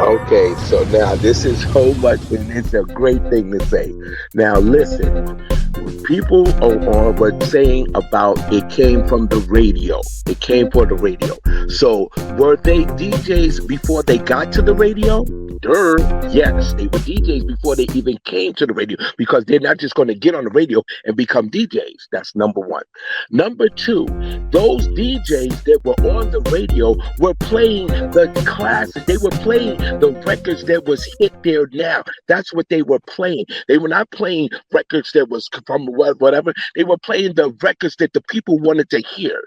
Okay, so now this is so much, and it's a great thing to say. Now, listen, people were saying about it came from the radio. It came from the radio. So, were they DJs before they got to the radio? Durr, yes, they were DJs before they even came to the radio because they're not just going to get on the radio and become DJs. That's number one. Number two, those DJs that were on the radio were playing the classic. They were playing the records that was hit there now. That's what they were playing. They were not playing records that was from whatever. They were playing the records that the people wanted to hear.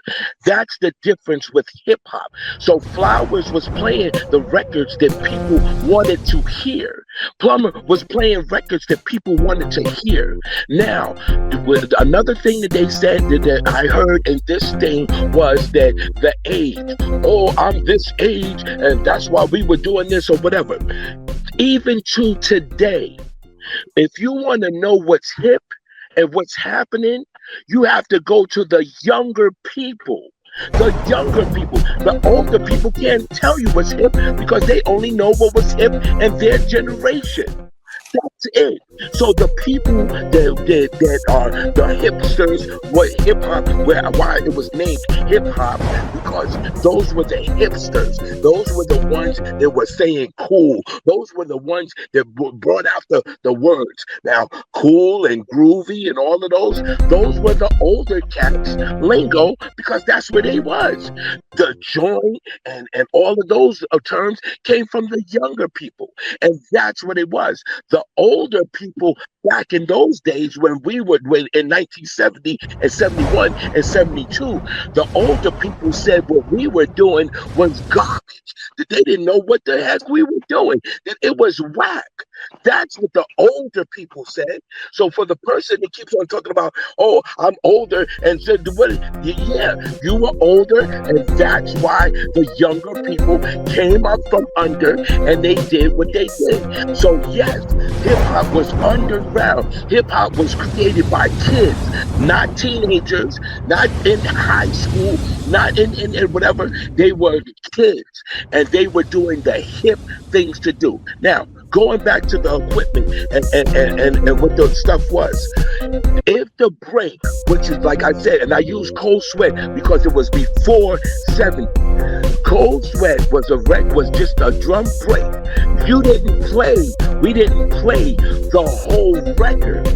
That's the difference with hip hop. So Flowers was playing the records that people wanted to hear. Plummer was playing records that people wanted to hear. Now, another thing that they said that I heard in this thing was that the age. Oh, I'm this age, and that's why we were doing this or whatever. Even to today, if you want to know what's hip and what's happening, you have to go to the younger people. The younger people, the older people can't tell you what's hip because they only know what was hip in their generation. That's it. So the people that are the hipsters, what hip hop, why it was named hip hop, because those were the hipsters. Those were the ones that were saying cool. Those were the ones that brought out the words. Now, cool and groovy and all of those were the older cats lingo because that's where they was. The joint and all of those terms came from the younger people, and that's what it was. The older people back in those days when we were in 1970 and 71 and 72, the older people said what we were doing was garbage, that they didn't know what the heck we were doing, that it was whack. That's what the older people said. So for the person that keeps on talking about, oh, I'm older, and said, well, yeah, you were older, and that's why the younger people came up from under and they did what they did. So yes, hip-hop was underground. Hip-hop was created by kids, not teenagers, not in high school, not in whatever. They were kids, and they were doing the hip things to do. Now, going back to the equipment and what the stuff was. If the break, which is like I said, and I use Cold Sweat because it was before 70. Cold Sweat was just a drum break. We didn't play the whole record.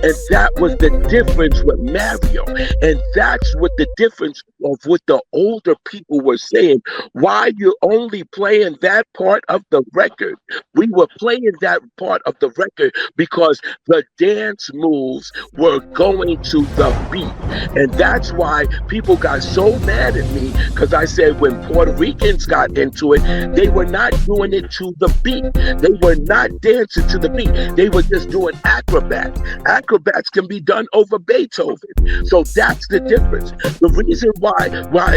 And that was the difference with Mario. And that's what the difference of what the older people were saying. Why you only playing that part of the record? We were playing that part of the record because the dance moves were going to the beat. And that's why people got so mad at me, because I said when Puerto Ricans got into it, they were not doing it to the beat. They were not dancing to the beat. They were just doing acrobats. Acrobats can be done over Beethoven. So that's the difference. The reason why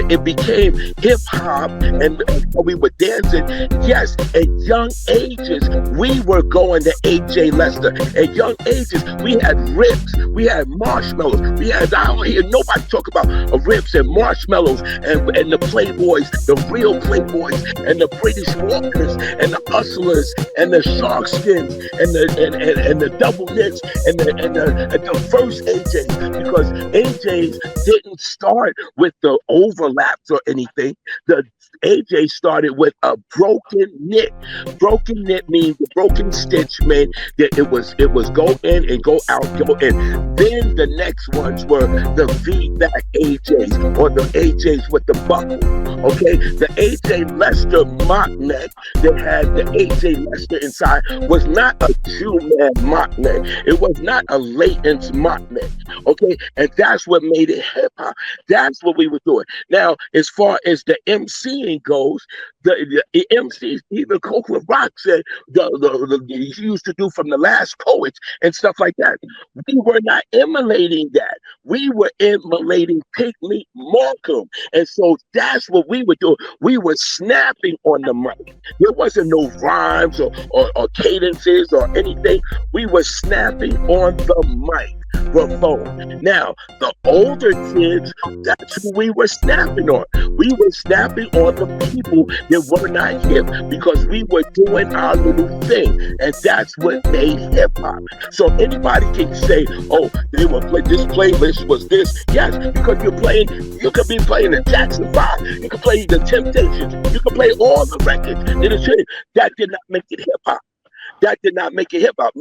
it became hip hop and we were dancing, yes, at young ages, we were going to AJ Lester. At young ages, we had ribs, we had marshmallows, I don't hear nobody talk about ribs and marshmallows and the Playboys, the real Playboys, and the British Walkers, and the Hustlers, and the Shark Skins, and the Double Knits, and the first AJs, because AJs didn't start with the overlaps or anything. The AJ started with a broken knit. Broken knit means the broken stitch meant that it was go in and go out, go in. Then the next ones were the V-back AJs, or the AJs with the buckle. Okay, the AJ Lester mock neck that had the AJ Lester inside was not a Jew-man mock neck. It was not a Layton's mock neck. Okay, and that's what made it hip hop. That's what we were doing. Now, as far as the MCing goes, the MCs, even Coca Rock said he used to do from the last poets and stuff like that. We were not emulating that. We were emulating Pygmy Markham. And so that's what we were doing. We were snapping on the mic. There wasn't no rhymes or cadences or anything. We were snapping on the mic. microphone. Now, the older kids, that's who we were snapping on. We were snapping on the people that were not hip because we were doing our little thing. And that's what made hip hop. So anybody can say, oh, they were this playlist was this. Yes, because you could be playing the Jackson 5, you could play the Temptations, you could play all the records in the city. That did not make it hip hop. That did not make it hip hop.